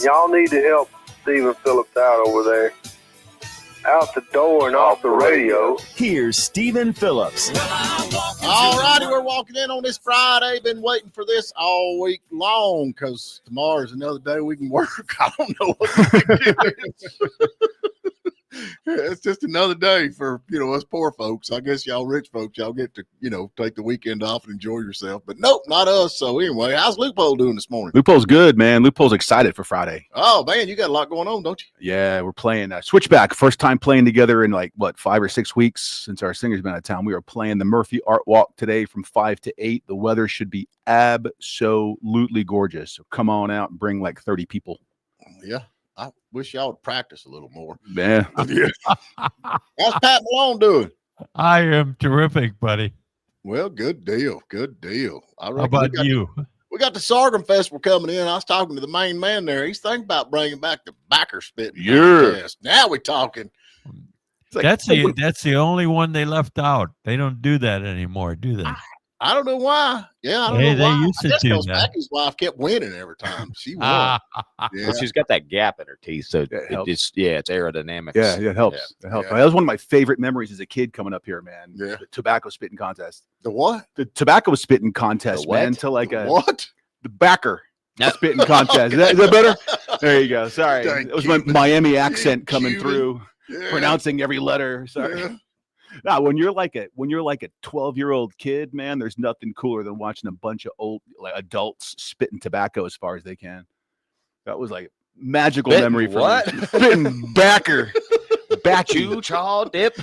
Y'all need to help Stephen Phillips out over there. Out the door and off the radio. Here's Stephen Phillips. All righty, we're walking in on this Friday. Been waiting for this all week long because tomorrow's another day we can work. I don't know what to do. It's just another day for, us poor folks. I guess y'all rich folks, y'all get to, take the weekend off and enjoy yourself. But nope, not us. So anyway, how's Loophole doing this morning? Loophole's good, man. Loophole's excited for Friday. Oh, man, you got a lot going on, don't you? Yeah, we're playing Switchback. First time playing together in 5 or 6 weeks since our singer's been out of town. We are playing the Murphy Art Walk today from 5 to 8. The weather should be absolutely gorgeous. So come on out and bring 30 people. Yeah. I wish y'all would practice a little more. Yeah. How's Pat Malone doing? I am terrific, buddy. Well, good deal. Good deal. How about you? We got the Sorghum Festival coming in. I was talking to the main man there. He's thinking about bringing back the backer spitting contest. Now we're talking. That's the only one they left out. They don't do that anymore, do they? I don't know why. Yeah, I don't know why. They used to do that. Becky's wife kept winning every time. She won. Yeah. Well, she's got that gap in her teeth, so it's aerodynamics. Yeah, it helps. Yeah. It helps. That was one of my favorite memories as a kid coming up here, man. Yeah. The tobacco spitting contest. The what? The tobacco spitting contest, man. What? The backer spitting contest. Is that better? There you go. Sorry. It was my Miami accent coming through, pronouncing every letter. Sorry. Yeah. No, when you're like a 12-year-old kid, man, there's nothing cooler than watching a bunch of old adults spitting tobacco as far as they can. That was magical memory for me. Spitting backer. Chew, chaw, dip,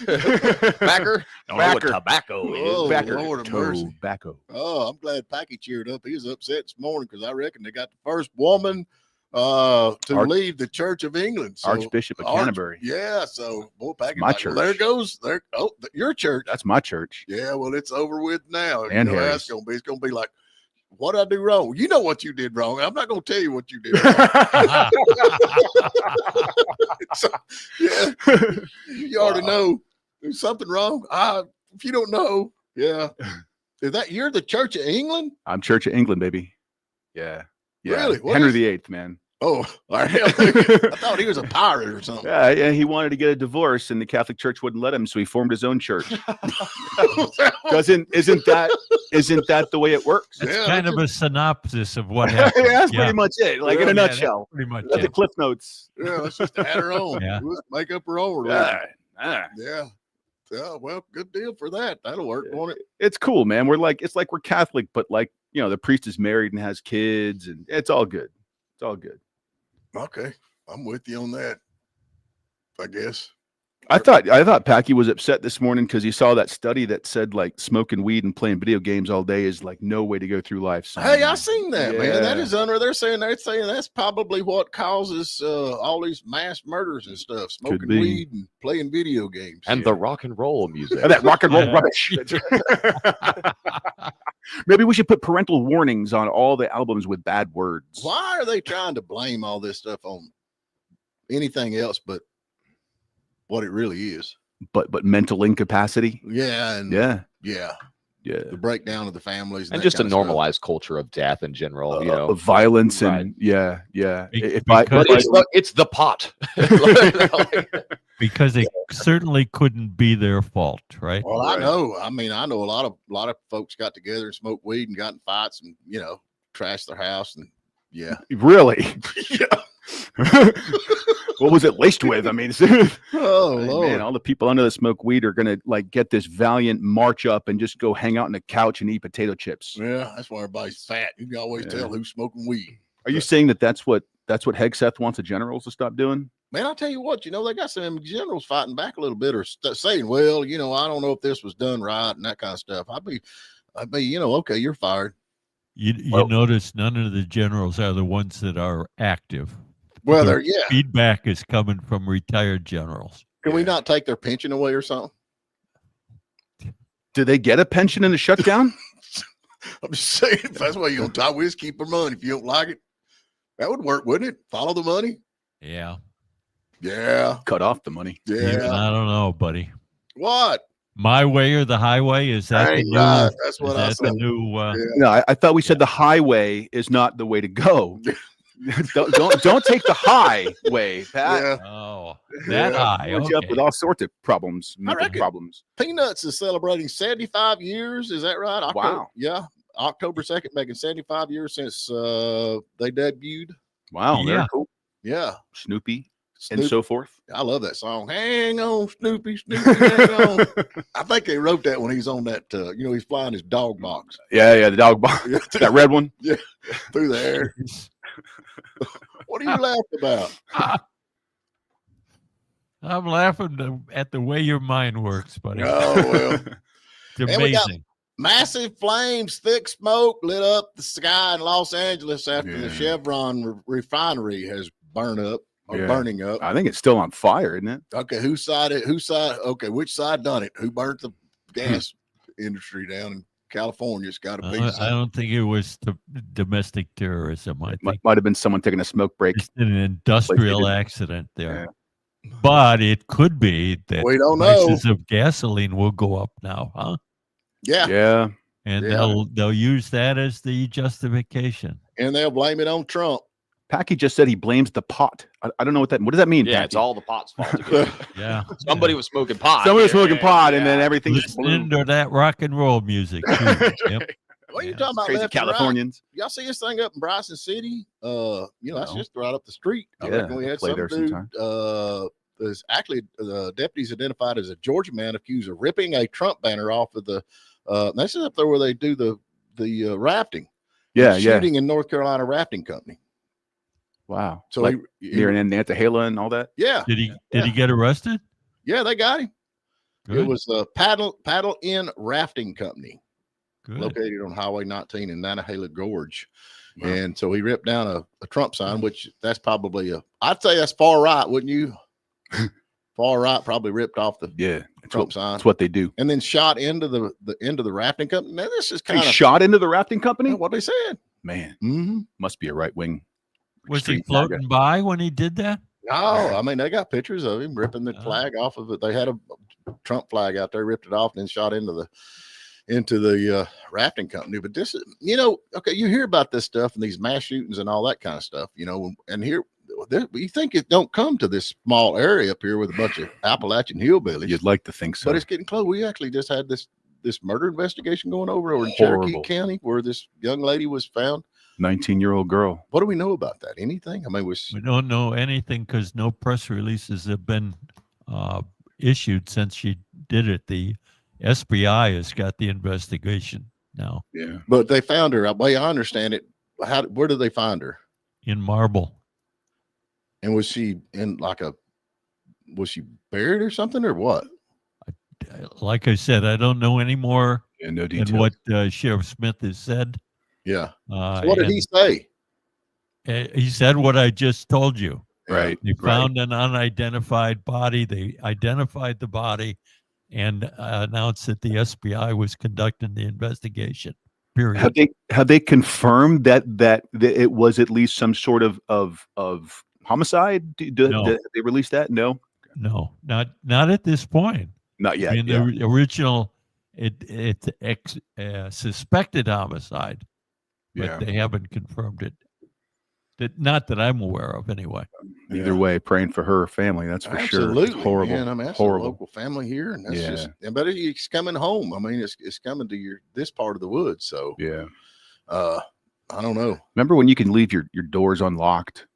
backer. Don't know what tobacco is. Oh, Backer. Lord of mercy. Tobacco. Oh, I'm glad Packy cheered up. He was upset this morning because I reckon they got the first woman to leave the Church of England. So, Archbishop of Canterbury. Yeah, so boy, Packy, My church. Well, there goes there. Oh, your church. That's my church. Yeah, well, it's over with now. And you know, Harry's. it's gonna be like, what did I do wrong? You know what you did wrong. I'm not gonna tell you what you did wrong. So, yeah, you already know there's something wrong. If you don't know, yeah, is that you're the Church of England? I'm Church of England, baby. Yeah. Really? What Henry is- VIII, man. Oh, I thought he was a pirate or something. Yeah, he wanted to get a divorce, and the Catholic Church wouldn't let him, so he formed his own church. Isn't that the way it works? It's kind of a synopsis of what happened. That's pretty much it. In a nutshell. Pretty much That's the Cliff Notes. Yeah, let's just add her own. Yeah. Let's make up her own. Yeah. Yeah. Well, good deal for that. That'll work, won't it? It's cool, man. It's like we're Catholic, but the priest is married and has kids, and it's all good. It's all good. Okay, I'm with you on that. I guess. I thought Packy was upset this morning because he saw that study that said smoking weed and playing video games all day is no way to go through life. So, Hey, I seen that, man. Yeah. That is under. They're saying that's probably what causes all these mass murders and stuff. Smoking be. weed and playing video games. And the rock and roll music. that rock and roll rubbish. Maybe we should put parental warnings on all the albums with bad words. Why are they trying to blame all this stuff on anything else but what it really is? But mental incapacity. Yeah, and Yeah. the breakdown of the families, And that just a kind of stuff. normalized culture of death in general, Of violence Right. and yeah. Because it's the pot. because it certainly couldn't be their fault, right? Well, Right. I know. I mean, I know a lot of folks got together and smoked weed and got in fights and trashed their house and Really? yeah. What was it laced with? I mean, Oh Lord. man, all the people under the smoke weed are gonna get this valiant march up and just go hang out on the couch and eat potato chips. Yeah, that's why everybody's fat. You can always tell who's smoking weed. Are you saying that's what Hegseth wants the generals to stop doing? Man, I'll tell you what, they got some generals fighting back a little bit or saying, well, I don't know if this was done right and that kind of stuff. I'd be, okay, you're fired. You notice none of the generals are the ones that are active. Well, Their yeah. feedback is coming from retired generals. Can we not take their pension away or something? Do they get a pension in the shutdown? I'm just saying, if that's why you don't tie with, keep their money. If you don't like it, that would work, wouldn't it? Follow the money. Yeah. Yeah. Cut off the money. Yeah. I don't know, buddy. What? My way or the highway? Is that the new? Right. That's what I Is that said. the new? No, I thought we said the highway is not the way to go. don't take the high way, Pat. Yeah. Oh, that high. Put you up with Okay. all sorts of problems, mental reckon. problems. Peanuts is celebrating 75 years. Is that right? Wow. Yeah. October 2nd, making 75 years since they debuted. Wow, Yeah. very cool. Yeah. Snoopy and so forth. I love that song. Hang on, Snoopy, hang on. I think they wrote that when he's on that, he's flying his dog box. Yeah, the dog box. That red one. Yeah, through the air. What are you laughing about? I'm laughing at the way your mind works, buddy. Oh, well. It's And we got amazing. massive flames, thick smoke lit up the sky in Los Angeles after the Chevron refinery has burning up. I think it's still on fire, isn't it? Okay, whose side? Okay, which side done it? Who burnt the gas industry down in California? It's got to be. I don't think it was domestic terrorism. I think Might have been someone taking a smoke break. it's an industrial accident there. But it could be that We don't know. prices of gasoline will go up now, huh? Yeah, And Yeah. they'll use that as the justification. and they'll blame it on Trump. Packy just said he blames the pot. I don't know what does that mean? Yeah, Packy? it's all the pot's fault. Again. Yeah. Somebody was smoking pot. Somebody was smoking pot, and Yeah. then everything just Listening blew. to that rock and roll music. Too. Yep. What are you Yeah, talking about? Crazy left and right? Californians. Y'all see this thing up in Bryson City? That's just right up the street. I Yeah, reckon we had play some there dude. sometime. There's actually deputies identified as a Georgia man accused of ripping a Trump banner off of the. This is up there where they do the rafting. Yeah, shooting in North Carolina rafting company. Wow. So like he near an Nantahala and all that. yeah, Did he get arrested? yeah, they got him. Good. It was a paddle in rafting company Good. located on Highway 19 in Nantahala Gorge. Wow. And so he ripped down a Trump sign, which that's probably I'd say that's far right, wouldn't you? Far right probably ripped off the Trump sign. That's what they do. And then shot into the end of the rafting company. Now this is They kind of shot into the rafting company. what they said. Man, Mm-hmm. must be a right wing. Was he floating by when he did that? No, I mean they got pictures of him ripping the Oh. flag off of it. They had a Trump flag out there, ripped it off, and then shot into the rafting company. But this is, okay, you hear about this stuff and these mass shootings and all that kind of stuff, and here you think it don't come to this small area up here with a bunch of Appalachian hillbillies. You'd like to think so. But it's getting close. We actually just had this murder investigation going over in Horrible. Cherokee County where this young lady was found. 19-year-old girl. What do we know about that? Anything? I mean, We don't know anything because no press releases have been issued since she did it. The SBI has got the investigation now Yeah. but they found her. The way I understand it, where did they find her? in Marble. And was she was she buried or something or what? Like I said, I don't know any more Yeah, no than details. what Sheriff Smith has said. Yeah. So what did he say? He said what I just told you. Right. They found an unidentified body. They identified the body and announced that the SBI was conducting the investigation. Period. Have they confirmed that it was at least some sort of homicide? No. Did they release that? No, No, not at this point. not yet. I mean, the original, it's suspected homicide, but they haven't confirmed it. Not that I'm aware of, anyway. Either way, praying for her family. That's for sure. It's horrible. Man, I mean, that's horrible. a local family here, and that's just. But it's coming home. I mean, it's coming to this part of the woods. So Yeah. I don't know. Remember when you can leave your doors unlocked?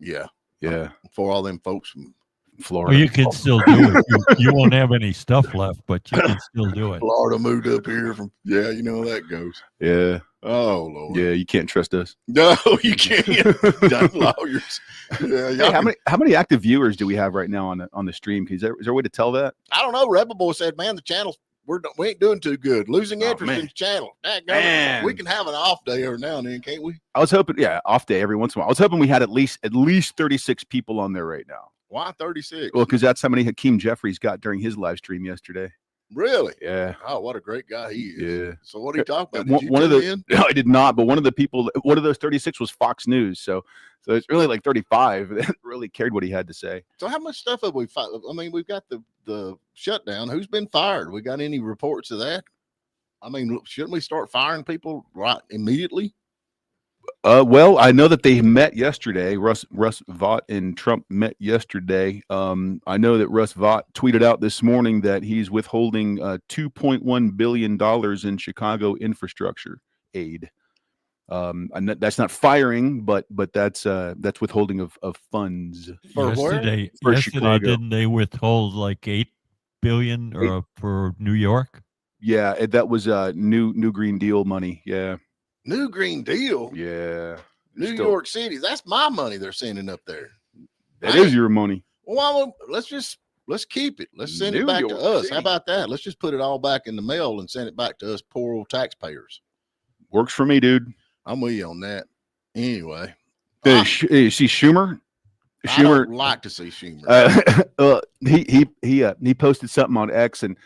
Yeah. Yeah. For all them folks from Florida. Well, you can still do it. You won't have any stuff left, but you can still do it. Florida moved up here from. Yeah, you know how that goes. Yeah. Oh Lord. Yeah. You can't trust us. No, you can't. Dumb lawyers. Yeah. Hey, how many active viewers do we have right now on the stream? Is there a way to tell that? I don't know. Rebel Boy said, "Man, the channel's we ain't doing too good. Losing interest man. in the channel. Man. We can have an off day every now and then, can't we? I was hoping, off day every once in a while. I was hoping we had at least 36 people on there right now. Why 36? Well, because that's how many Hakeem Jeffries got during his live stream yesterday. Really? Yeah. Oh, what a great guy he is. Yeah. So what are you talking about? Did you One of tune the in? no, I did not. But one of those 36 was Fox News. So it's really like 35 that really cared what he had to say. So how much stuff have we fired? I mean, we've got the shutdown. Who's been fired? We got any reports of that? I mean, shouldn't we start firing people right immediately? Well, I know that they met yesterday. Russ Vought and Trump met yesterday. I know that Russ Vought tweeted out this morning that he's withholding $2.1 billion in Chicago infrastructure aid. And that's not firing, but that's withholding of funds. Yesterday, Chicago. didn't they withhold like $8 billion for New York? Yeah, that was new Green Deal money. Yeah. New Green Deal. Yeah. New York City. That's my money they're sending up there. That is your money. Well, let's keep it. Let's send it back to us. How about that? Let's just put it all back in the mail and send it back to us poor old taxpayers. Works for me, dude. I'm with you on that. Anyway. You see Schumer? I don't like to see Schumer. He posted something on X and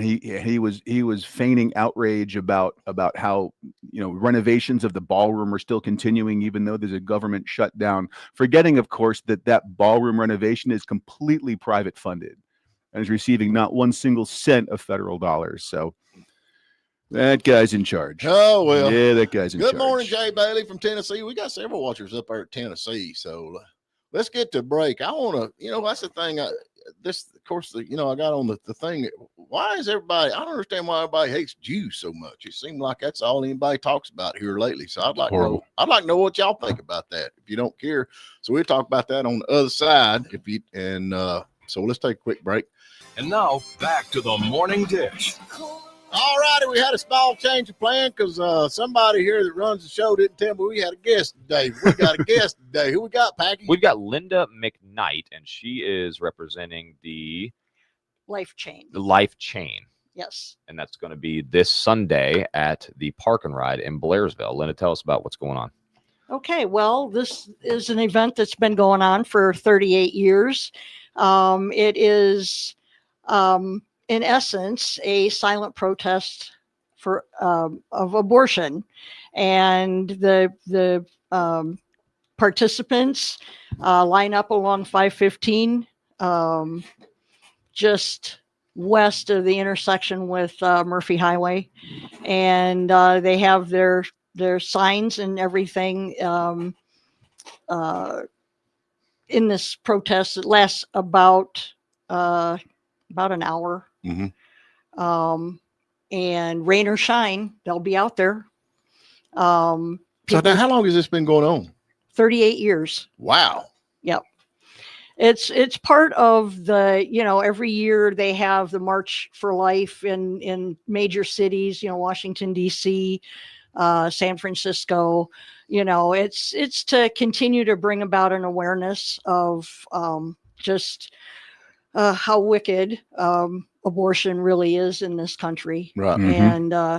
he was feigning outrage about how renovations of the ballroom are still continuing even though there's a government shutdown, forgetting of course that ballroom renovation is completely private funded and is receiving not one single cent of federal dollars. So that guy's in charge. Oh well, yeah, that guy's in charge. Good morning, Jay Bailey from Tennessee. We got several watchers up there at Tennessee, so let's get to break. I want to, that's the thing. I got on the thing. Why is everybody? I don't understand why everybody hates Jews so much. It seems like that's all anybody talks about here lately. So I'd like to know what y'all think about that. If you don't care, so we'll talk about that on the other side. So let's take a quick break. And now back to the morning dish. All righty, we had a small change of plan because somebody here that runs the show didn't tell me we had a guest today. We got a guest today. Who we got, Packy? We've got Linda McKnight, and she is representing the Life Chain. The Life Chain. Yes. And that's going to be this Sunday at the Park and Ride in Blairsville. Linda, tell us about what's going on. Okay, well, this is an event that's been going on for 38 years. It is... in essence, a silent protest for of abortion, and the participants line up along 515, just west of the intersection with Murphy Highway, and they have their signs and everything in this protest. It lasts about an hour. Mm-hmm. And rain or shine, they'll be out there. So now how long has this been going on? 38 years. Wow. Yep. It's part of the, every year they have the March for Life in major cities, Washington, D.C., San Francisco. It's to continue to bring about an awareness of just how wicked abortion really is in this country. Right. Mm-hmm.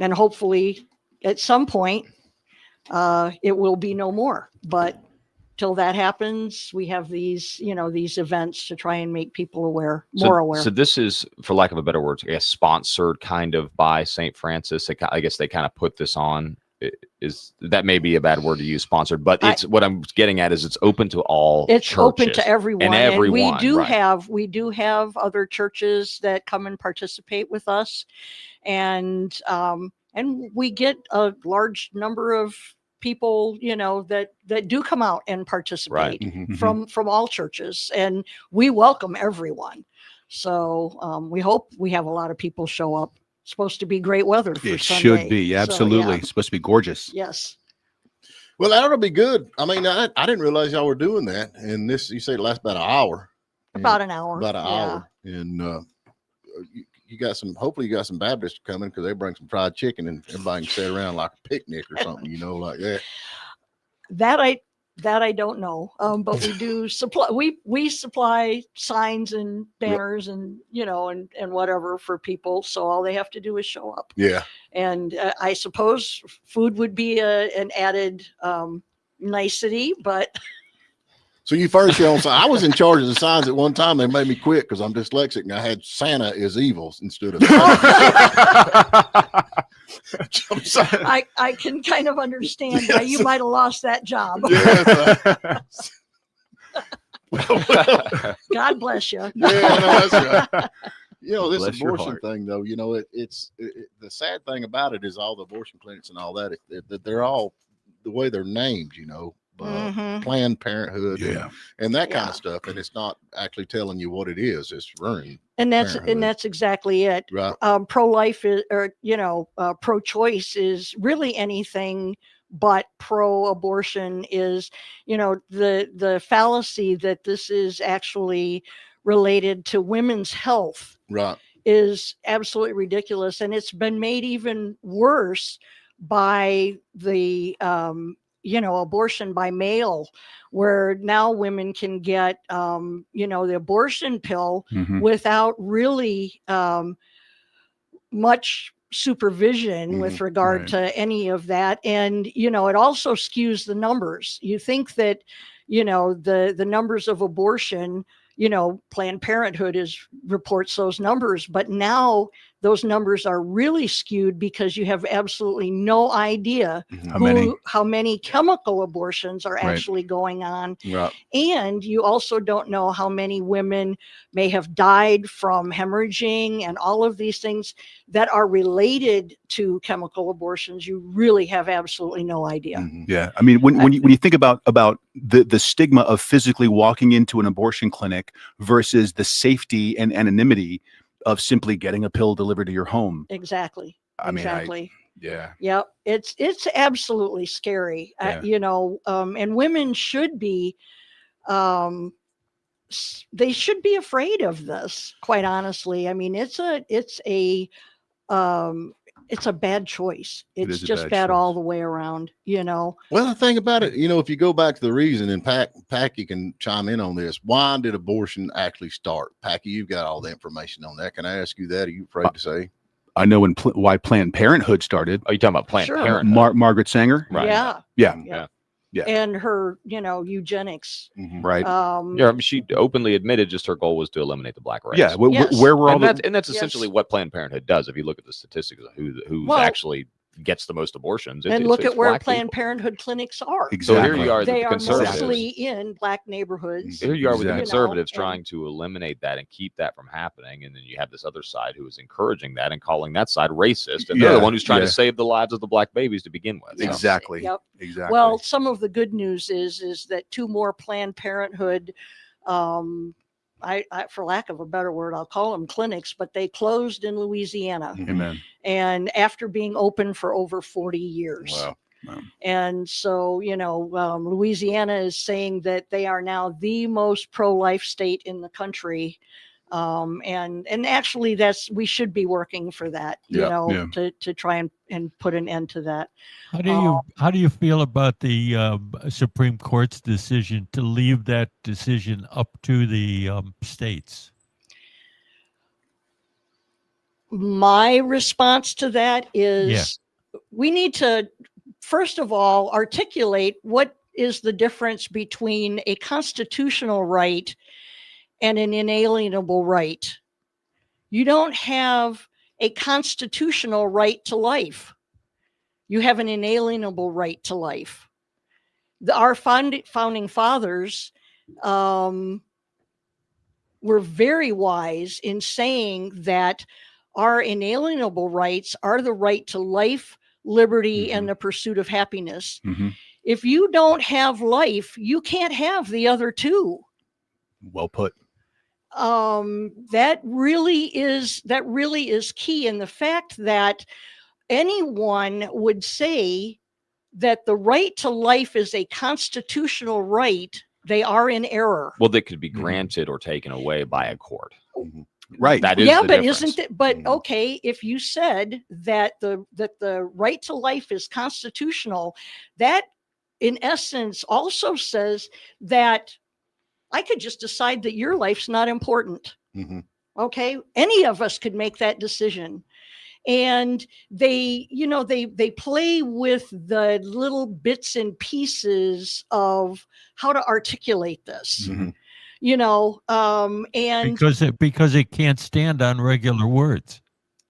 And hopefully at some point it will be no more. But till that happens, we have these events to try and make people aware. So this is, for lack of a better word, sponsored kind of by St. Francis. I guess they kind of put this on. Is that may be a bad word to use, sponsored, but what I'm getting at is it's open to all. It's churches open to everyone, and everyone. We do have other churches that come and participate with us, and we get a large number of people, that do come out and participate from all churches, and we welcome everyone. So we hope we have a lot of people show up. Supposed to be great weather for it Sunday. Should be, absolutely. So, yeah. It's supposed to be gorgeous. Yes. Well, that'll be good. I mean, I didn't realize y'all were doing that. And this, you say it lasts about an hour. About an hour. About an hour. And you got hopefully you got some Baptists coming because they bring some fried chicken and everybody can sit around like a picnic or something, like that. That I don't know. But we do supply, we supply signs and banners and, and whatever for people. So all they have to do is show up. Yeah. And I suppose food would be an added nicety, but. So you first show on sign. I was in charge of the signs at one time. They made me quit because I'm dyslexic and I had Santa is evil instead of. I can kind of understand why you might have lost that job. Yes. God bless you. Yeah, no, that's right. This Bless your abortion heart. thing, though, it's the sad thing about it is all the abortion clinics and all that, they're all the way they're named, Planned Parenthood and that kind of stuff. And it's not actually telling you what it is. It's running. And Parenthood. that's exactly it. Right. Pro-life is, or pro-choice is really anything but pro-abortion. Is the fallacy that this is actually related to women's health, Right, is absolutely ridiculous, and it's been made even worse by the abortion by mail, where now women can get the abortion pill Mhm. without really much supervision with regard Right. to any of that. And it also skews the numbers. You think that the numbers of abortion, Planned Parenthood reports those numbers, but now those numbers are really skewed because you have absolutely no idea how many chemical abortions are actually going on. right. And you also don't know how many women may have died from hemorrhaging and all of these things that are related to chemical abortions. You really have absolutely no idea. Mhm. Yeah, I mean, when you think about the stigma of physically walking into an abortion clinic versus the safety and anonymity of simply getting a pill delivered to your home. Exactly. I mean, exactly. Yeah. Yep. It's absolutely scary. Yeah. And women should be, they should be afraid of this, quite honestly. I mean, it's a bad choice. It It's is a just bad bad choice. all the way around, Well, the thing about it, if you go back to the reason, and Packy can chime in on this. Why did abortion actually start? Packy, you've got all the information on that. Can I ask you that? Are you afraid to say? I know why Planned Parenthood started. Are you talking about Planned Sure. Parenthood? Margaret Sanger. Right. Yeah. Yeah. Yeah. And her, eugenics. Right. Yeah, I mean, she openly admitted just her goal was to eliminate the black race. Yeah. Yes. Where were all And that's Yes. essentially what Planned Parenthood does. If you look at the statistics of who Well, actually gets the most abortions, And look it's at where black Planned people. Parenthood clinics are. So exactly? here you are, They the are conservatives. mostly in black neighborhoods. Here you are with the Exactly. conservatives and- trying to eliminate that and keep that from happening, and then you have this other side who is encouraging that and calling that side racist, and they're Yeah, the one who's trying yeah. to save the lives of the black babies to begin with. Yes. Exactly. Yep. Exactly. Well, some of the good news is that 2 more Planned Parenthood, for lack of a better word, I'll call them clinics, but they closed in Louisiana, Amen. and after being open for over 40 years. Wow. And so, Louisiana is saying that they are now the most pro-life state in the country. And actually we should be working for that, to try and put an end to that. How do you feel about the Supreme Court's decision to leave that decision up to the states? My response to that is we need to, first of all, articulate what is the difference between a constitutional right and an inalienable right. You don't have a constitutional right to life. You have an inalienable right to life. Our founding fathers were very wise in saying that our inalienable rights are the right to life, liberty, and the pursuit of happiness. Mhm. If you don't have life, you can't have the other two. Well put. That really is key. And the fact that anyone would say that the right to life is a constitutional right, they are in error. Well, they could be granted or taken away by a court. Right. That is Yeah, the but difference. isn't it? But okay, if you said that the right to life is constitutional, that in essence also says that I could just decide that your life's not important. Okay, any of us could make that decision. And they play with the little bits and pieces of how to articulate this. And Because it can't stand on regular words.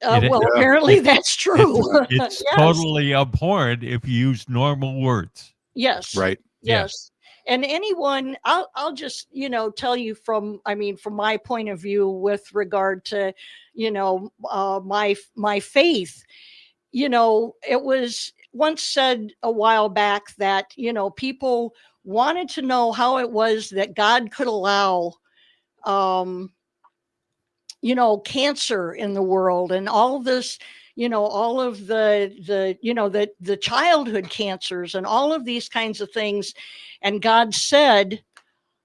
Apparently that's true. It's Yes. totally abhorrent if you use normal words. Yes. Right. Yes. and anyone, I'll just, tell you from my point of view with regard to, my faith, it was once said a while back that, people wanted to know how it was that God could allow, cancer in the world and all of this, all of the childhood cancers and all of these kinds of things. And God said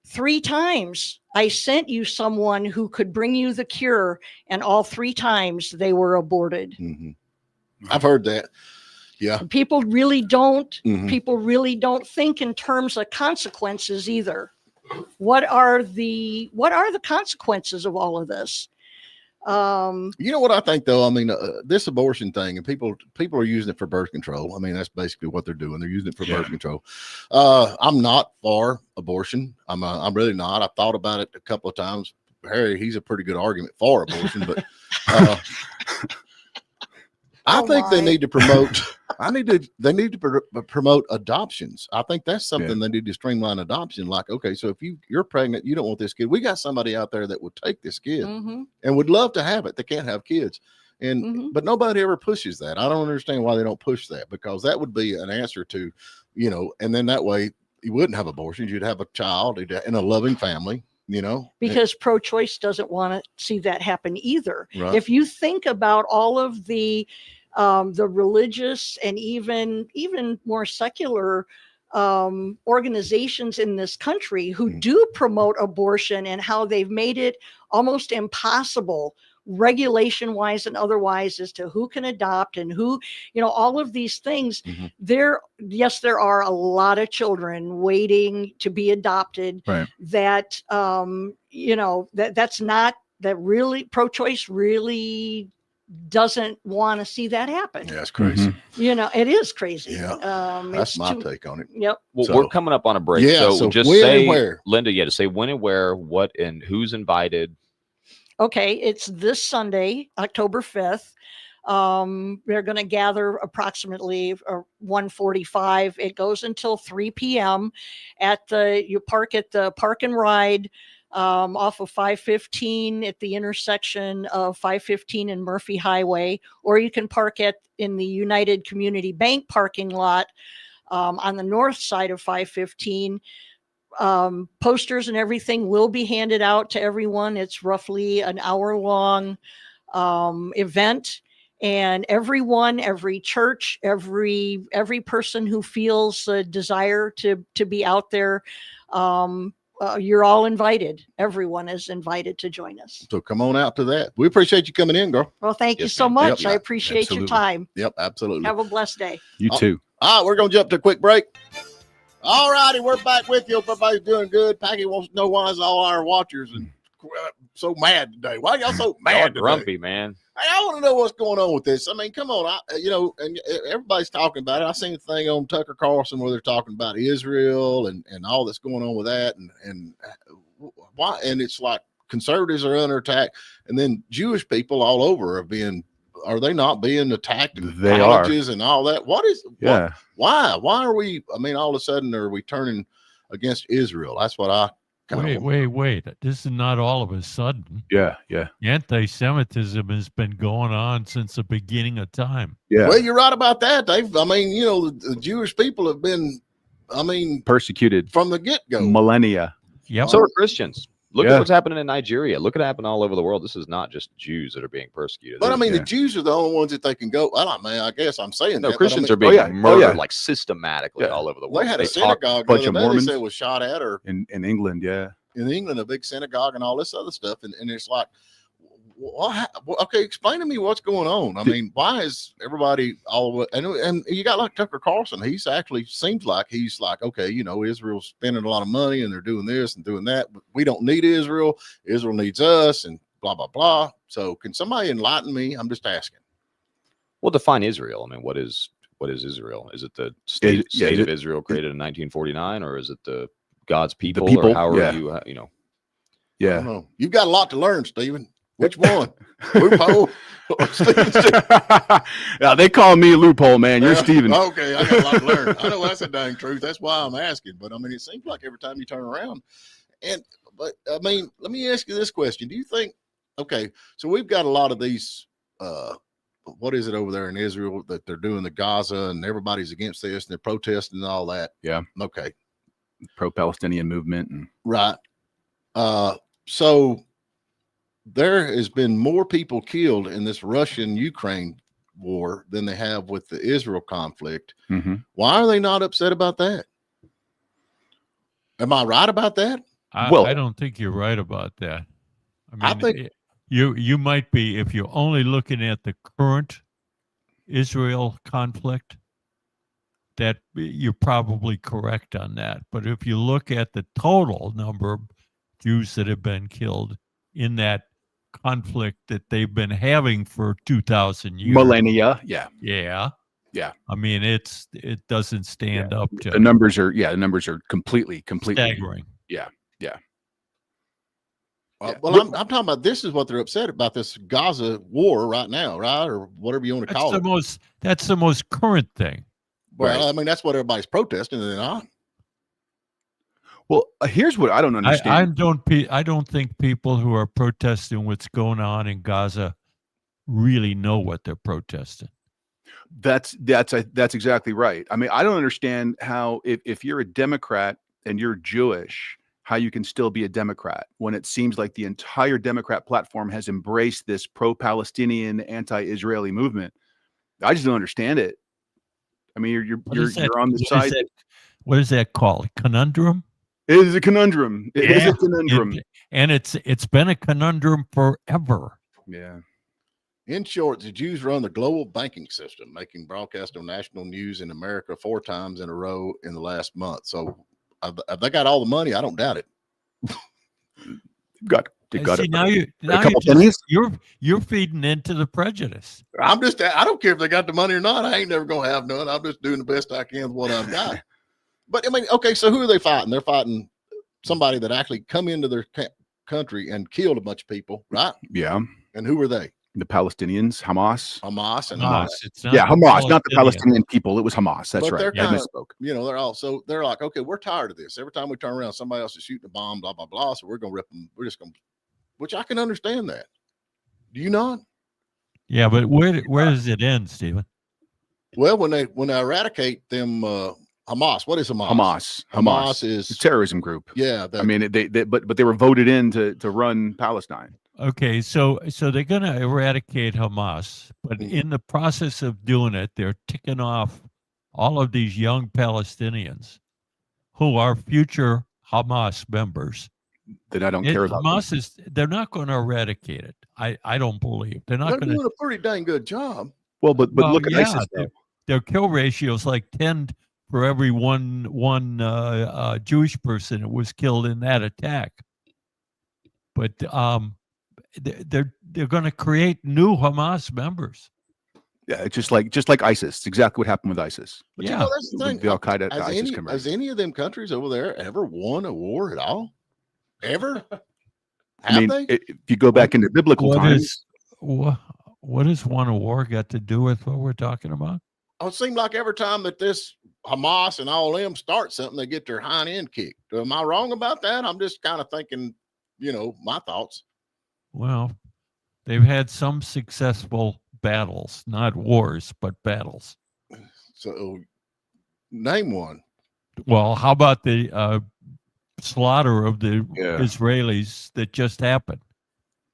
3 times, I sent you someone who could bring you the cure. And all 3 times they were aborted. Mm-hmm. I've heard that. Yeah. And people really don't Mm-hmm. think in terms of consequences either. What are the consequences of all of this? You know what I think though? I mean, this abortion thing, and people are using it for birth control. I mean, that's basically what they're doing. They're using it for birth control. I'm not for abortion. I'm really not. I thought about it a couple of times. Harry, he's a pretty good argument for abortion, but I think they need to promote. They need to promote adoptions. I think that's something they need to streamline adoption. Like, okay, so if you're pregnant, you don't want this kid. We got somebody out there that would take this kid and would love to have it. They can't have kids, but nobody ever pushes that. I don't understand why they don't push that, because that would be an answer to, and then that way you wouldn't have abortions. You'd have a child in a loving family. Because pro-choice doesn't want to see that happen either. Right. If you think about all of the religious and even more secular organizations in this country who do promote abortion and how they've made it almost impossible, regulation wise and otherwise, as to who can adopt and who, all of these things. There are a lot of children waiting to be adopted. Right. That that really pro-choice really doesn't want to see that happen. Yeah, it's crazy. It is crazy. Yeah. That's my take on it. Yep. Well, So- we're coming up on a break. Yeah, So, so just when and say, where? Linda, to say when and where, what and who's invited. Okay, it's this Sunday, October 5th. They're going to gather approximately 1:45. It goes until 3 p.m. You park at the Park and Ride off of 515 at the intersection of 515 and Murphy Highway, or you can park in the United Community Bank parking lot on the north side of 515. Posters and everything will be handed out to everyone. It's roughly an hour-long event, and everyone, every church, every person who feels a desire to be out there, you're all invited. Everyone is invited to join us. So come on out to that. We appreciate you coming in, girl. Well, thank you Yes, so ma'am. much. Yep. I appreciate Absolutely. your time. Yep, absolutely. Have a blessed day. You too. All right, we're going to jump to a quick break. All righty, we're back with you. Hope everybody's doing good. Packy wants to know why is all our watchers and so mad today. Why y'all so Y'all mad today? grumpy, man. Hey, I want to know what's going on with this. I mean, come on, and everybody's talking about it. I seen a thing on Tucker Carlson where they're talking about Israel and all that's going on with that, and why? And it's like conservatives are under attack, and then Jewish people all over are they not being attacked? In They colleges and all that. What is? Yeah. Why are we? I mean, all of a sudden, are we turning against Israel? That's what I. Wait. This is not all of a sudden. Yeah. Anti-Semitism has been going on since the beginning of time. Yeah. Well, you're right about that, Dave. I mean, the Jewish people have been, Persecuted from the get-go. millennia. Yep. So are Christians. Look Yeah. at what's happening in Nigeria. Look at what happened all over the world. This is not just Jews that are being persecuted. But I mean, Yeah. the Jews are the only ones that they can go. Well, I guess I'm saying No, that. Christians but are being yeah. Oh, murdered yeah. like systematically Yeah. all over the world. They had a talk- synagogue bunch the of other day Mormons. they said was shot at, or In England, yeah. in England, a big synagogue and all this other stuff. And it's like, okay, explain to me what's going on. I mean, why is everybody all and you got like Tucker Carlson, he's actually seems like he's like, okay, Israel's spending a lot of money and they're doing this and doing that. But we don't need Israel. Israel needs us and blah, blah, blah. So can somebody enlighten me? I'm just asking. Well, define Israel. I mean, what is Israel? Is it the state of Israel created in 1949, or is it God's people? people, Or how I are don't Yeah. know. You've got a lot to learn, Stephen. Which one? Loophole? Yeah, they call me loophole, man. You're Steven. Okay, I got a lot to learn. I know that's a dang truth. That's why I'm asking. But I mean, it seems like every time you turn around, but I mean, let me ask you this question: do you think? Okay, so we've got a lot of these. What is it over there in Israel that they're doing the Gaza and everybody's against this and they're protesting and all that? Yeah. Okay. Pro-Palestinian movement. And Right. So there has been more people killed in this Russian-Ukraine war than they have with the Israel conflict. mm-hmm. Why are they not upset about that? Am I right about that? I don't think you're right about that. I mean, think you might be if you're only looking at the current Israel conflict. That you're probably correct on that. But if you look at the total number of Jews that have been killed in that conflict that they've been having for 2,000 years, millennia, yeah. I mean, it doesn't stand up to the numbers are completely staggering. Yeah. Well, I'm talking about this is what they're upset about, this Gaza war right now, right? Or whatever you want to call it. That's the most current thing. Well, Right. I mean, that's what everybody's protesting, and they're not. Well, here's what I don't understand. I don't think people who are protesting what's going on in Gaza really know what they're protesting. That's exactly right. I mean, I don't understand how if you're a Democrat and you're Jewish, how you can still be a Democrat when it seems like the entire Democrat platform has embraced this pro-Palestinian, anti-Israeli movement. I just don't understand it. I mean, you're on the side. What is that called? Conundrum? It is a conundrum. It is a conundrum. And it's been a conundrum forever. Yeah. In short, the Jews run the global banking system, making broadcast on national news in America 4 times in a row in the last month. So have they got all the money? I don't doubt it. You're feeding into the prejudice. I don't care if they got the money or not. I ain't never gonna have none. I'm just doing the best I can with what I've got. But I mean, okay, so who are they fighting? They're fighting somebody that actually come into their country and killed a bunch of people, right? Yeah. And who are they? The Palestinians, Hamas. Hamas. Hamas, not the Palestinian people. It was Hamas. That's right. I misspoke. They're like, okay, we're tired of this. Every time we turn around, somebody else is shooting a bomb, blah, blah, blah. So we're going to rip them. We're just going to, which I can understand that. Do you not? Yeah, but where does it end, Stephen? Well, when they eradicate them, Hamas. What is Hamas? Hamas is a terrorism group. Yeah. I mean, but they were voted in to run Palestine. Okay, so they're going to eradicate Hamas, but in the process of doing it, they're ticking off all of these young Palestinians who are future Hamas members. That I don't care about. They're not going to eradicate it. I don't believe they're not going to. They're doing a pretty dang good job. Well, but look at ISIS. Their kill ratio is like 10 for every one Jewish person that was killed in that attack. But they're going to create new Hamas members. Yeah, just like ISIS. It's exactly what happened with ISIS. But you know, that's the thing. The Al Qaeda ISIS conversion. Has any of them countries over there ever won a war at all? Ever? I mean, if you go back into biblical times, what has won a war got to do with what we're talking about? Oh, it seemed like every time that this Hamas and all them start something, they get their hind end kicked. Am I wrong about that? I'm just kind of thinking, my thoughts. Well, they've had some successful battles, not wars, but battles. So, name one. Well, how about the slaughter of the Israelis that just happened?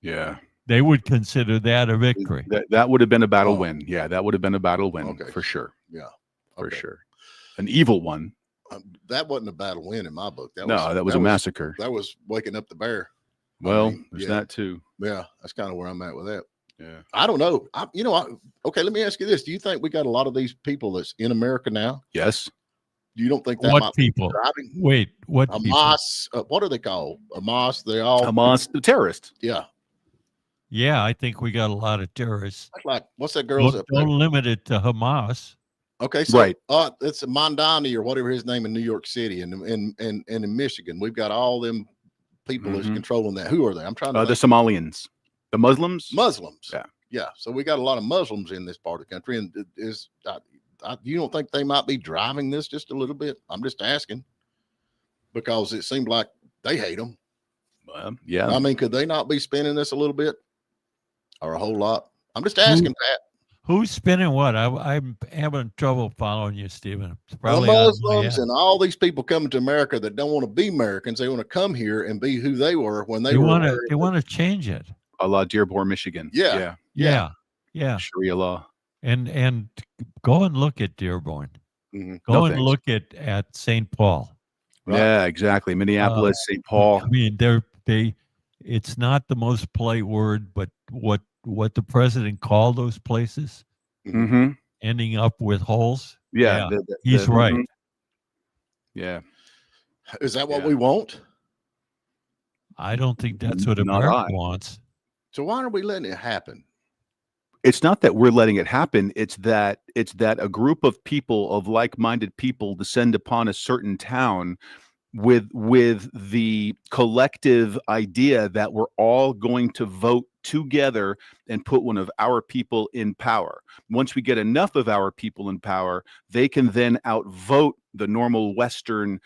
Yeah. They would consider that a victory. That would have been a battle win. Yeah, that would have been a battle win for sure. Yeah, for sure. An evil one. That wasn't a battle win in my book. That was a massacre. That was waking up the bear. Well, there's that too. Yeah, that's kind of where I'm at with that. Yeah, I don't know. Okay, let me ask you this: do you think we got a lot of these people that's in America now? Yes. You don't think that what might people? Be driving? Wait, what? Hamas? What are they called? Hamas? They're all Hamas, the terrorists. Yeah. Yeah, I think we got a lot of terrorists. Like, what's that girl's? Don't limit it to Hamas. Okay, so right. It's a Mondani or whatever his name in New York City and in Michigan. We've got all them people that's controlling that. Who are they? I'm trying to. The Somalians. The Muslims? Muslims. Yeah. Yeah. So we got a lot of Muslims in this part of the country. And you don't think they might be driving this just a little bit? I'm just asking, because it seemed like they hate them. Yeah. I mean, could they not be spinning this a little bit or a whole lot? I'm just asking, Pat. Who's spinning what? I'm having trouble following you, Stephen. It's The probably out of my Muslims head. and all these people coming to America that don't want to be Americans. They want to come here and be who they were when they were. They want to change it. A la Dearborn, Michigan. Yeah. Yeah. Sharia law. And go and look at Dearborn. Mhm. Go and look at St. Paul. Right. Yeah, exactly. Minneapolis, St. Paul. I mean, it's not the most polite word, but what the president called those places, Mm-hmm. ending up with holes. Yeah. He's right. Yeah. Is that what Yeah. we want? I don't think that's what Not America I. wants. So why are we letting it happen? It's not that we're letting it happen. It's that a group of people, of like-minded people, descend upon a certain town with the collective idea that we're all going to vote together and put one of our people in power. Once we get enough of our people in power, they can then outvote the normal Western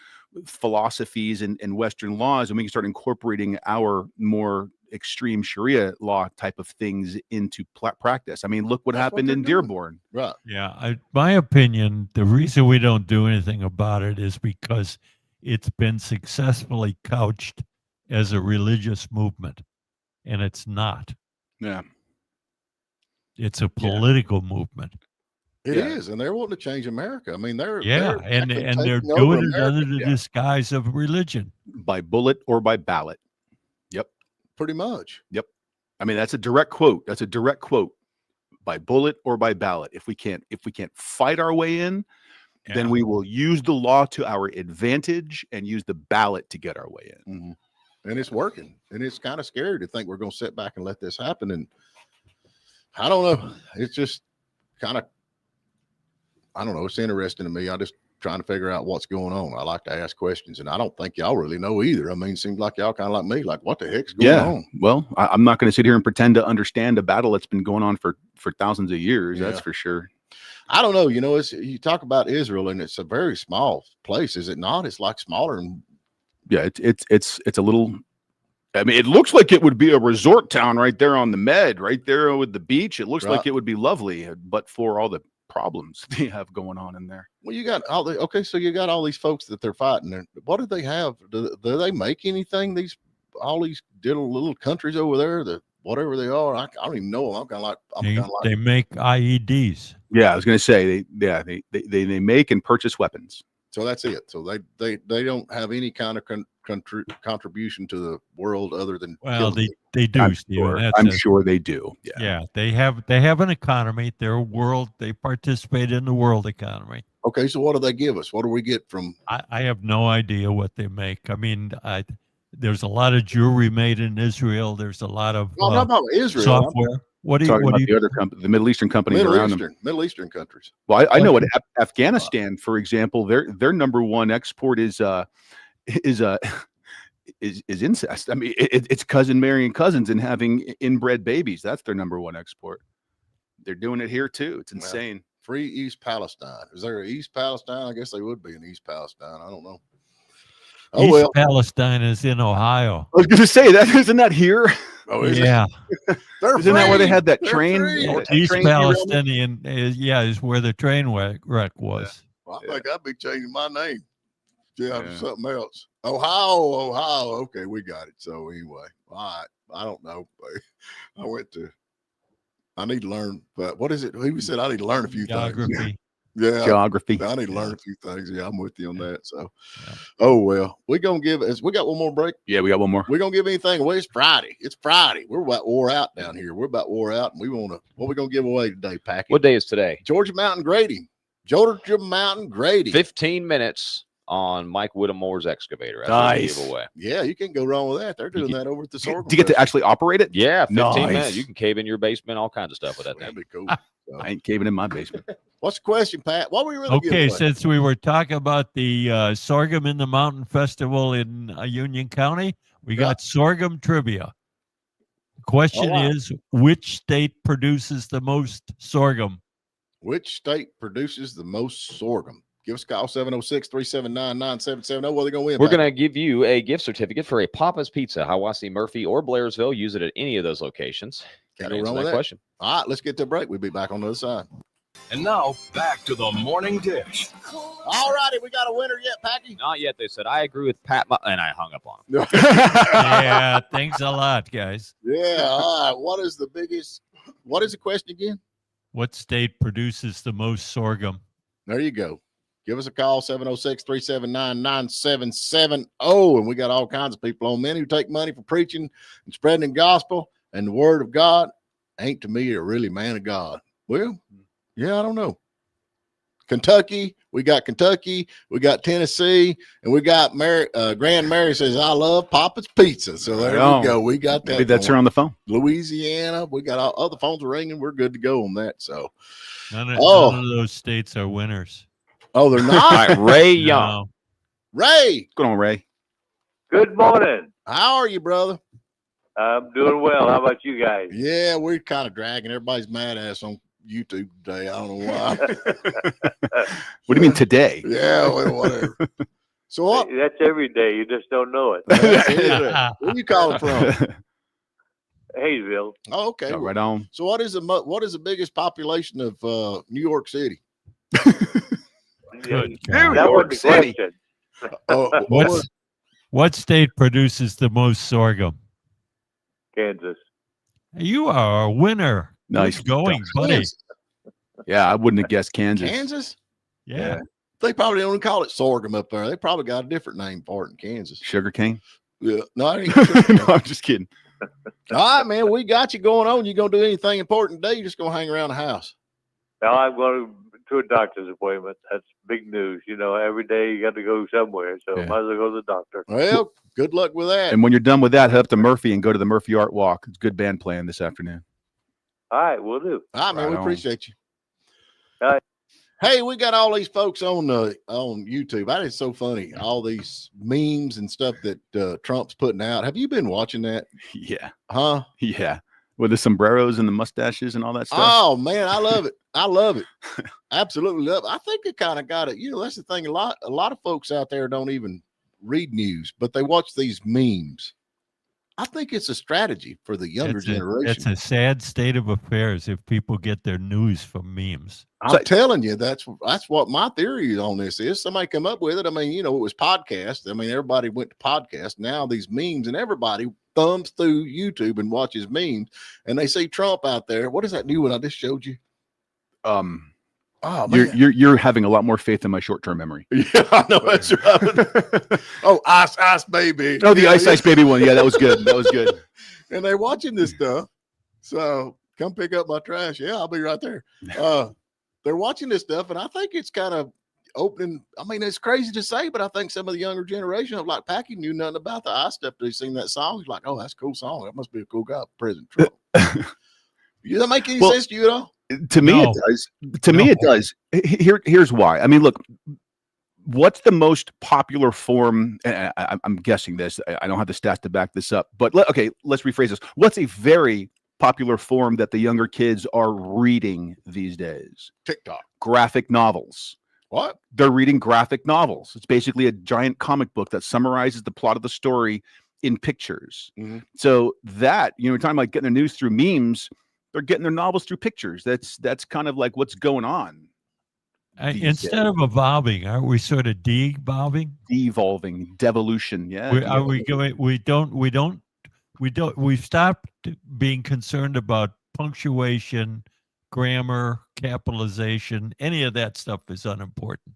philosophies and Western laws, and we can start incorporating our more extreme Sharia law type of things into practice. I mean, look what That's happened what in they're doing. Dearborn. Right. Yeah, my opinion, the reason we don't do anything about it is because it's been successfully couched as a religious movement, and it's not. Yeah. It's a political movement. It Yeah. is, and they're wanting to change America. I mean, they're and actually they're taking over doing it America. under the Yeah. disguise of religion. By bullet or by ballot. Pretty much. I mean, that's a direct quote. That's a direct quote. By bullet or by ballot. If we can't fight our way in, then Yeah. we will use the law to our advantage and use the ballot to get our way in. Mm-hmm. And it's working. And it's kind of scary to think we're going to sit back and let this happen. And I don't know. It's just kind of, I don't know. It's interesting to me. I just trying to figure out what's going on. I like to ask questions, and I don't think y'all really know either. I mean, it seems like y'all kind of like me, like what the heck's going on? Well, I'm not going to sit here and pretend to understand a battle that's been going on for thousands of years. Yeah. That's for sure. I don't know. You know, you talk about Israel, and it's a very small place, is it not? It's like smaller. And Yeah, it's a little. I mean, it looks like it would be a resort town right there on the Med, right there with the beach. It looks like it would be lovely, but for all the problems they have going on in there. well, you got all the so you got all these folks that they're fighting. And what do they have? Do they make anything? All these little countries over there, that whatever they are, I don't even know. I'm kind of like They make IEDs. Yeah, I was going to say they make and purchase weapons. So that's it. So they don't have any kind of contribution to the world other than Well, killing they do, I'm Stephen. sure, That's I'm it. sure they do. Yeah. Yeah, they have an economy. They participate in the world economy. Okay, so what do they give us? What do we get from? I have no idea what they make. I mean, there's a lot of jewelry made in Israel. There's a lot of Well, I'm not about Israel. software. What do Talking you? about the other the Middle Eastern companies around them. Middle Eastern countries. Well, I know what Afghanistan, for example, their number one export is incest. I mean, it's cousin marrying cousins and having inbred babies. That's their number one export. They're doing it here too. It's insane. Free East Palestine. Is there an East Palestine? I guess they would be in East Palestine. I don't know. Oh East well. Palestine is in Ohio. I was going to say that isn't that here? Oh, is it? Yeah, Isn't that where they had that They're train? free. that East train derailment? Palestinian is where the train wreck was. Well, I think I'd be changing my name. Yeah, Yeah. something else. Ohio. Okay, we got it. So anyway, all right. I don't know. I need to learn, but what is it? He said I need to learn a few things. Geography. Yeah. Geography. I need to learn a few things. Yeah, I'm with you on that. So, Yeah. oh well, we got one more break. Yeah, we got one more. We're gonna give anything away. It's Friday. We're about wore out down here. We're about wore out, and what we gonna give away today, Packy? What day is today? Georgia Mountain Grading. Georgia Mountain Grading. 15 minutes on Mike Whittemore's excavator. That's what we Nice. give away. Yeah, you can go wrong with that. They're doing that over at the Sorghum. Do you get to Festival. actually operate it? Yeah, 15 Nice. minutes. You can cave in your basement, all kinds of stuff with that That'd thing. be cool. So, I ain't caving in my basement. what's the question, Pat? What were you really Okay, giving away? since we were talking about the Sorghum in the Mountain Festival in Union County, we got sorghum trivia. Question All right. is, which state produces the most sorghum? Which state produces the most sorghum? Give us a call, 706-379-9770. What are they going to win? We're Packy? going to give you a gift certificate for a Papa's Pizza, Hiawassee, Murphy, or Blairsville. Use it at any of those locations. Can't Gotta go answer wrong that with that. question. All right, let's get to a break. We'll be back on the other side. And now back to the morning dish. All righty, we got a winner yet, Packy? Not yet. They said, I agree with Pat, and I hung up on him. Yeah, thanks a lot, guys. Yeah, all right. What is the question again? What state produces the most sorghum? There you go. Give us a call, 706-379-9770. And we got all kinds of people on. Men who take money for preaching and spreading the gospel and the word of God ain't to me a really man of God. Well, yeah, I don't know. Kentucky, we got Tennessee, and we got Grand Mary says, I love Papa's Pizza. So there we go. We got that. Maybe that's her on the phone. Louisiana, we got all other phones are ringing. We're good to go on that. So, None of those states are winners. oh, they're All not. right, Ray Young. No. Ray, What's going on, Ray? Good morning. how are you, brother? I'm doing well. How about you guys? Yeah, we're kind of dragging. Everybody's mad at us on YouTube today. I don't know why. What do you mean today? Yeah, well, whatever. So what? That's every day. You just don't know it. That's it. Where you calling from? Hayesville. Oh, okay. Yeah, right on. So what is the biggest population of New York City? Good That God. was the City. question. What state produces the most sorghum? Kansas. You are a winner. Nice Good going, buddy. Yeah, I wouldn't have guessed Kansas. Kansas? Yeah. They probably don't call it sorghum up there. They probably got a different name for it in Kansas. Sugar cane? Yeah. No, I ain't No, I'm just kidding. All right, man. We got you going on. You gonna do anything important today? You just gonna hang around the house? Now I'm going to a doctor's appointment. That's big news. You know, every day you got to go somewhere. So Yeah. might as well go to the doctor. Well, good luck with that. And when you're done with that, head up to Murphy and go to the Murphy Art Walk. It's a good band playing this afternoon. All right, we'll do. All right, man. Right We on. appreciate you. All right. Hey, we got all these folks on YouTube. That is so funny. All these memes and stuff that Trump's putting out. Have you been watching that? Yeah. Huh? Yeah. With the sombreros and the mustaches and all that stuff. Oh man, I love it. I love it. Absolutely love it. I think it kind of got it. You know, that's the thing. A lot of folks out there don't even read news, but they watch these memes. I think it's a strategy for the younger generation. It's a sad state of affairs if people get their news from memes. I'm telling you, that's what my theory on this is. Somebody come up with it. I mean, you know, it was podcast. I mean, everybody went to podcast. Now these memes, and everybody thumbs through YouTube and watches memes, and they see Trump out there. What is that new one I just showed you? Oh, man. You're having a lot more faith in my short-term memory. Yeah, I know that's right. Oh, ice baby. Oh, the Yeah, Ice Baby one. Yeah, that was good. That was good. And they're watching this stuff. So come pick up my trash. Yeah, I'll be right there. They're watching this stuff, and I think it's kind of opening. I mean, it's crazy to say, but I think some of the younger generation of like Packy knew nothing about the ice stuff. They sing that song. He's like, oh, that's a cool song. That must be a cool guy, President Trump. Does that make any sense to you at all? To me, No. it does. To me, it does. Here's why. I mean, look, what's the most popular form? And I'm guessing this. I don't have the stats to back this up. But let's rephrase this. What's a very popular form that the younger kids are reading these days? TikTok. Graphic novels. What? They're reading graphic novels. It's basically a giant comic book that summarizes the plot of the story in pictures. Mm-hmm. So that, we're talking about getting their news through memes. They're getting their novels through pictures. That's kind of like what's going on. Instead of evolving, are we sort of de-evolving? Devolving, devolution. Yeah. Are we going? We've stopped being concerned about punctuation, grammar, capitalization. Any of that stuff is unimportant.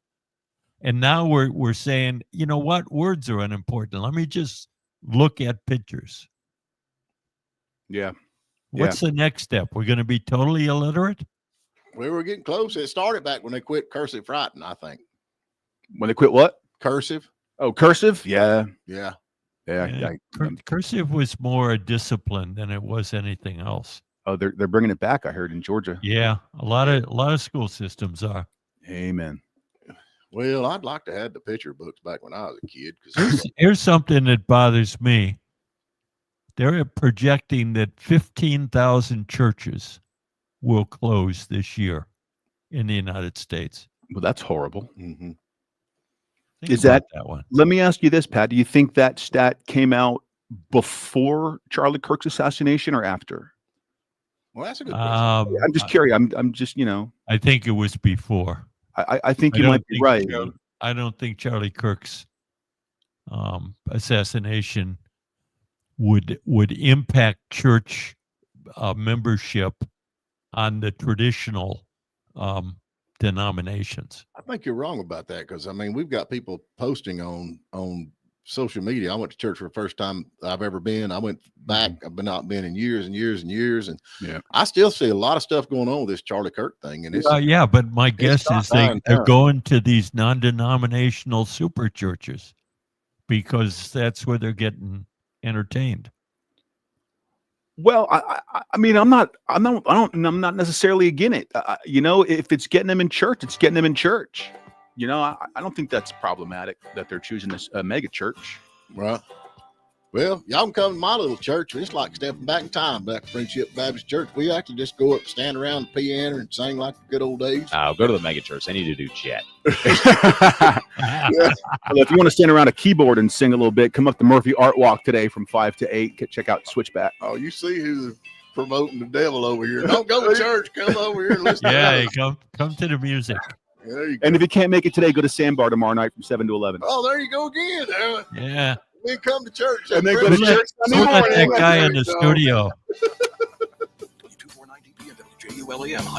And now we're saying, you know what? Words are unimportant. Let me just look at pictures. Yeah. What's the next step? We're going to be totally illiterate? We were getting close. It started back when they quit cursive writing, I think. When they quit what? Cursive. Oh, cursive? Yeah. Yeah. Yeah. Cursive was more a discipline than it was anything else. Oh, they're bringing it back, I heard, in Georgia. Yeah, a lot of school systems are. Amen. Well, I'd like to have the picture books back when I was a kid. Here's something that bothers me. they're projecting that 15,000 churches will close this year in the United States. Well, that's horrible. Mm-hmm. Think Is about that- that one? Let me ask you this, Pat. Do you think that stat came out before Charlie Kirk's assassination or after? Well, that's a good question. I'm just curious. I'm just, I think it was before. I think I you don't might be think right. I don't think Charlie Kirk's assassination would impact church membership on the traditional denominations. I think you're wrong about that because I mean we've got people posting on social media. I went to church for the first time I've ever been. I went back. I've not been in years and years and years, and Yeah. I still see a lot of stuff going on with this Charlie Kirk thing. And it's Yeah, but my guess not is dying they're down. going to these non-denominational super churches because that's where they're getting entertained. Well, I mean, I'm not necessarily against it. If it's getting them in church, it's getting them in church. I don't think that's problematic that they're choosing this mega church. right. Well, y'all can come to my little church. It's like stepping back in time, back to Friendship Baptist Church. We actually just go up, stand around the piano, and sing like the good old days. Go to the mega church. They need to do jet. Well, if you want to stand around a keyboard and sing a little bit, come up to Murphy Art Walk today from 5 to 8. Check out Switchback. Oh, you see who's promoting the devil over here? Don't go to church. Come over here and listen. Yeah, to us. come to the music. Yeah, there you go. And if you can't make it today, go to Sandbar tomorrow night from 7 to 11. Oh, there you go again. Yeah. We come to church. And then That's go to Friendship church Who Sunday let morning. that guy in the studio? 249 DP and WJULAM.